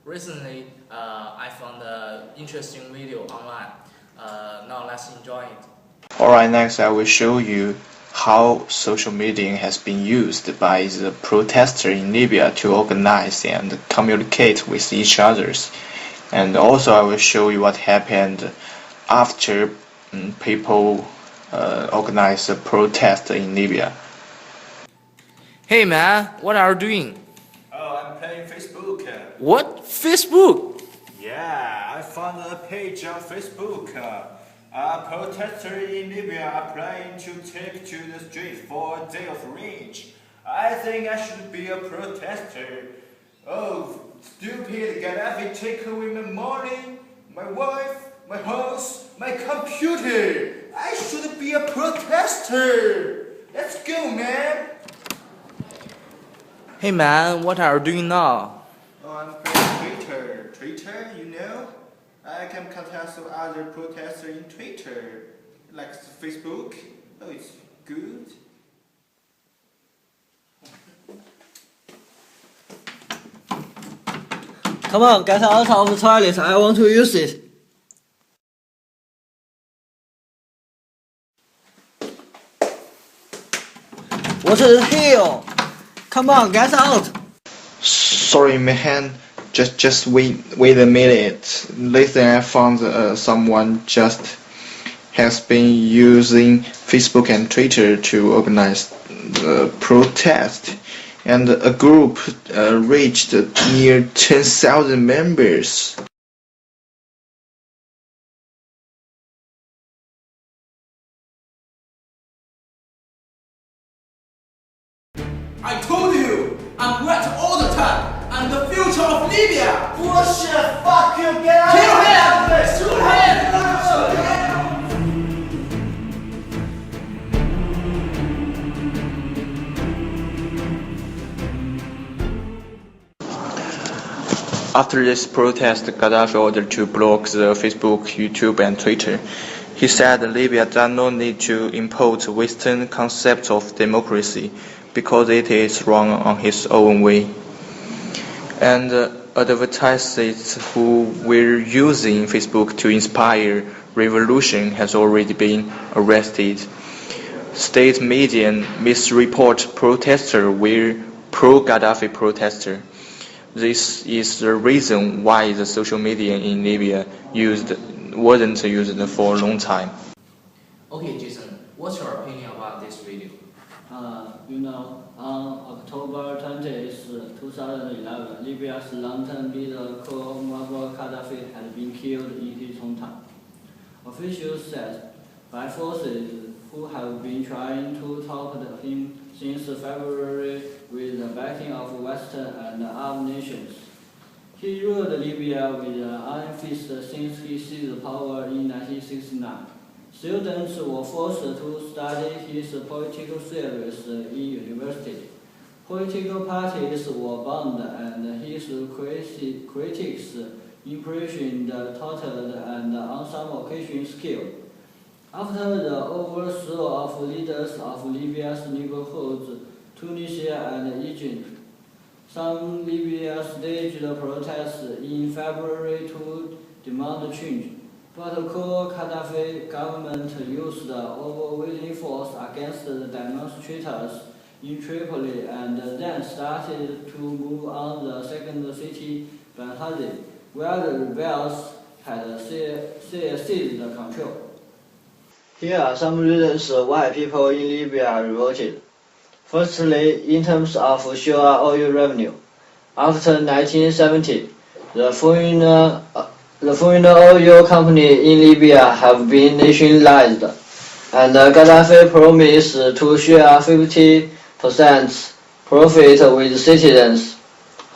Recently, I found an interesting video online. Now let's enjoy it. Alright, next I will show you how social media has been used by the protesters in Libya to organize and communicate with each other. And also I will show you what happened after people organized a protest in Libya. Hey man, what are you doing? Oh, I'm playing Facebook. What? Facebook? Yeah, I found a page on Facebook. Protesters in Libya are planning to take to the street for a day of rage. I think I should be a protester. Oh, stupid Gaddafi take away my money, my wife, my house, my computer. I should be a protester. Let's go, man. Hey man, what are you doing now? Oh, I'm playing Twitter. Twitter, you know? I can contact with other protesters in Twitter, like Facebook. Oh, it's good. Come on, get out of the toilet. I want to use it. What the hell? Come on, get out. Sorry man, just wait a minute. Lately I found someone just has been using Facebook and Twitter to organize the protest, and a group reached near 10,000 members. I told you, I'm right all the time. I'm the future of Libya. Bullshit! Fuck you! Get out! Kill him! Shoot him! After this protest, Gaddafi ordered to block the Facebook, YouTube, and Twitter. He said Libya does not need to impose Western concepts of democracy because it is wrong on his own way. And advertisers who were using Facebook to inspire revolution has already been arrested. State media misreport protesters were pro-Gaddafi protesters. This is the reason why the social media in Libya wasn't used for a long time. Okay, Jason, what's your opinion about this video? On October 20th, 2011, Libya's long-term leader Muammar Gaddafi had been killed in his hometown. Officials said by forces who have been trying to talk to him since February with the backing of Western and Arab nations. He ruled Libya with an iron fist since he seized power in 1969. Students were forced to study his political theories in university. Political parties were banned and his critics imprisoned, tortured, and on some occasions killed. After the overthrow of leaders of Libya's neighborhoods, Tunisia and Egypt, some Libya staged protests in February to demand change. But the Gaddafi government used overwhelming force against the demonstrators in Tripoli and then started to move on the second city, Benghazi, where the rebels had seized control. Here are some reasons why people in Libya revolted. Firstly, in terms of sheer oil revenue. After 1970, the foreign oil companies in Libya have been nationalized, and Gaddafi promised to share 50% profit with citizens.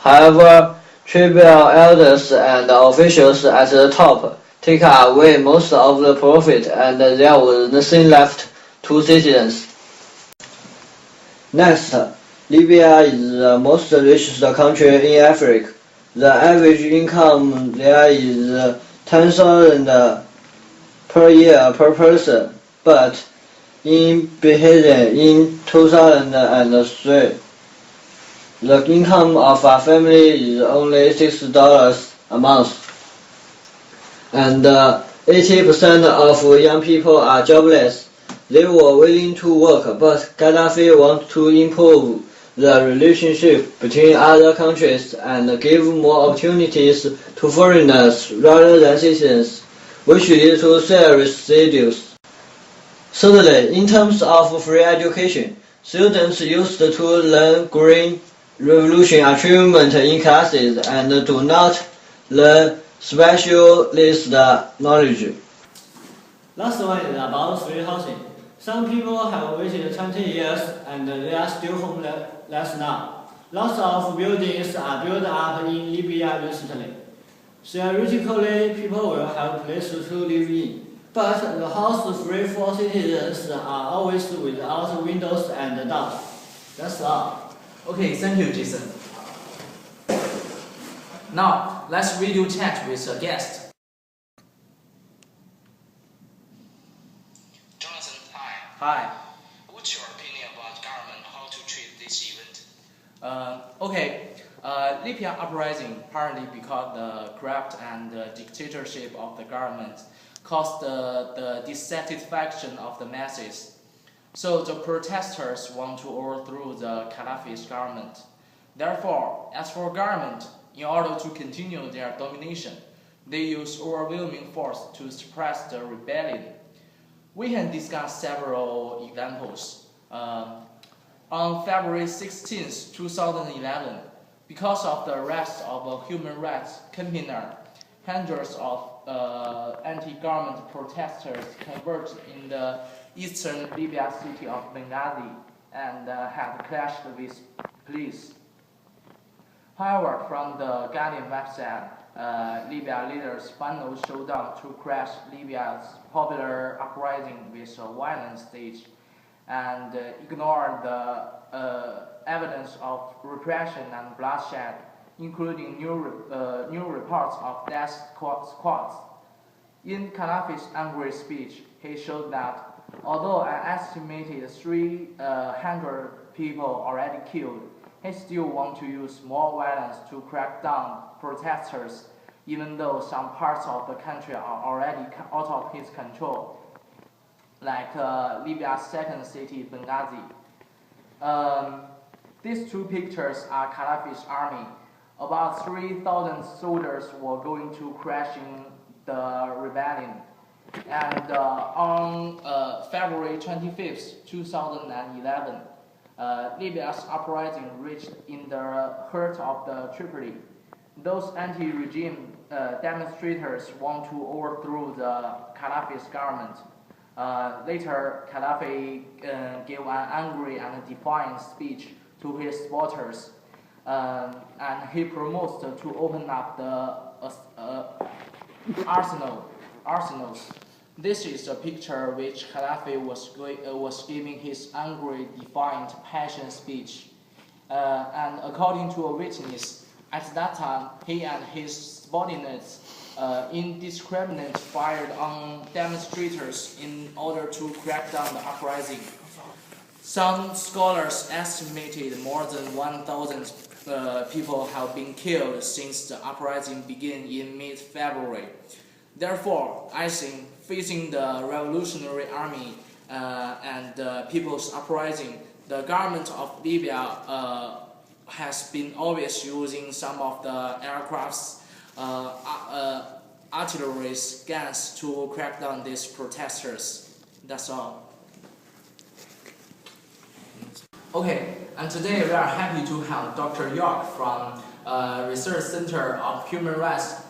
However, tribal elders and officials at the top take away most of the profit, and there was nothing left to citizens. Next, Libya is the most richest country in Africa. The average income there is 10,000 per year per person, but in Bahrain in 2003, The income of a family is only $6 a month, and 80% of young people are jobless. They were willing to work, but Gaddafi wants to improve the relationship between other countries and give more opportunities to foreigners rather than citizens, which leads to serious issues. Thirdly, in terms of free education, students used to learn Green Revolution achievement in classes and do not learn specialist knowledge. Last one is about free housing. Some people have waited 20 years and they are still homeless now. Lots of buildings are built up in Libya recently. Theoretically, people will have places to live in, but the houses free for citizens are always without windows and doors. That's all. Okay, thank you, Jason. Now, let's video chat with a guest. Jonathan, hi. Hi. What's your opinion about government, how to treat this event? Libya uprising, partly because the corrupt and dictatorship of the government caused the dissatisfaction of the masses. So the protesters want to overthrow the Gaddafi's government. Therefore, as for government, in order to continue their domination, they use overwhelming force to suppress the rebellion. We can discuss several examples. On February 16, 2011, because of the arrest of a human rights campaigner, hundreds of anti-government protesters converged in the eastern Libya city of Benghazi and had clashed with police. However, from the Guardian website, Libya leaders finally showed up to crash Libya's popular uprising with a violent stage and ignored the evidence of repression and bloodshed, including new reports of death squads. In Gaddafi's angry speech, he showed that although an estimated 300 people already killed, he still wants to use more violence to crack down protesters, even though some parts of the country are already out of his control, like Libya's second city, Benghazi. These two pictures are Gaddafi's army. About 3,000 soldiers were going to crash in the rebellion. And on February 25th, 2011, Libya's uprising reached in the heart of the Tripoli. Those anti-regime demonstrators want to overthrow the Gaddafi's government. Later, Gaddafi gave an angry and defiant speech to his supporters, and he promised to open up the arsenals. This is a picture which Gaddafi was giving his angry, defiant, passionate speech. And according to a witness, at that time, he and his subordinates indiscriminately fired on demonstrators in order to crack down the uprising. Some scholars estimated more than 1,000 people have been killed since the uprising began in mid-February. Therefore, I think facing the revolutionary army and the people's uprising, the government of Libya has been always using some of the aircrafts, artillery, guns to crack down these protesters. That's all. Okay, and today we are happy to have Dr. York from Research Center of Human Rights,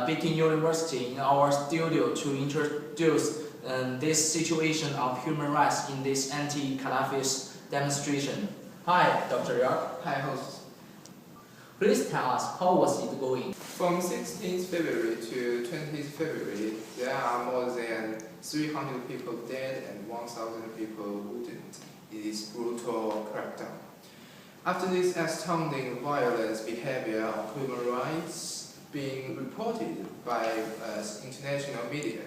Peking University, in our studio to introduce this situation of human rights in this anti-Gaddafi's demonstration. Hi, Dr. York. Hi, host. Please tell us, how was it going? From 16th February to 20th February, there are more than 300 people dead and 1,000 people wounded in this brutal crackdown. After this astounding violent behavior of human rights being reported by international media,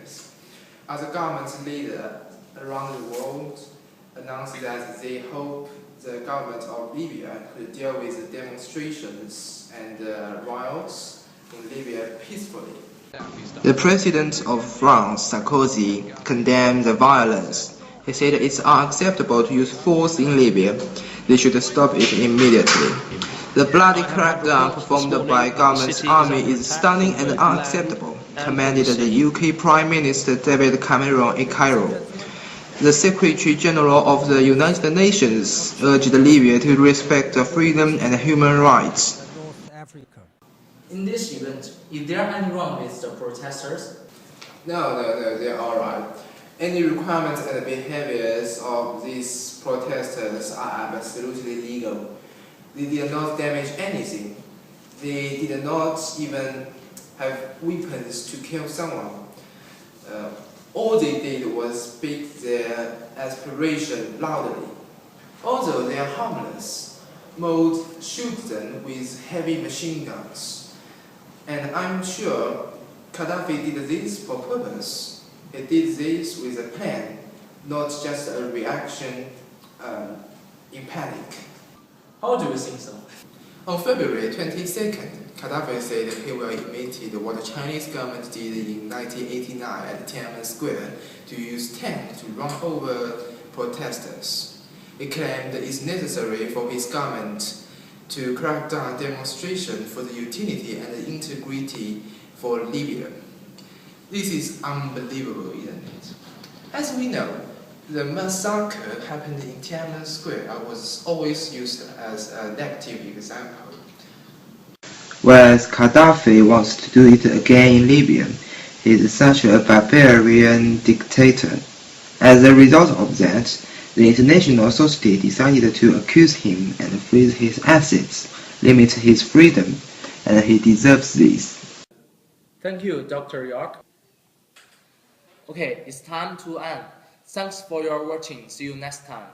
as a government leader around the world, announced that they hope the government of Libya could deal with the demonstrations and riots in Libya peacefully. The president of France, Sarkozy, condemned the violence. He said it's unacceptable to use force in Libya. They should stop it immediately. The bloody crackdown performed by government's army is stunning and unacceptable, commended the UK Prime Minister David Cameron in Cairo. The Secretary General of the United Nations urged Libya to respect freedom and human rights. In this event, is there any wrong with the protesters? No, they're alright. Any requirements and behaviors of these protesters are absolutely legal. They did not damage anything. They did not even have weapons to kill someone. All they did was speak their aspiration loudly. Although they are harmless, most shoot them with heavy machine guns. And I'm sure Gaddafi did this for purpose. He did this with a plan, not just a reaction in panic. How do you think so? On February 22nd, Gaddafi said he will imitate what the Chinese government did in 1989 at Tiananmen Square to use tanks to run over protesters. He claimed it's necessary for his government to crack down demonstrations for the utility and the integrity for Libya. This is unbelievable, isn't it? As we know, the massacre happened in Tiananmen Square was always used as a negative example. Whereas Gaddafi wants to do it again in Libya, he is such a barbarian dictator. As a result of that, the international society decided to accuse him and freeze his assets, limit his freedom, and he deserves this. Thank you, Dr. York. Okay, it's time to end. Thanks for your watching. See you next time.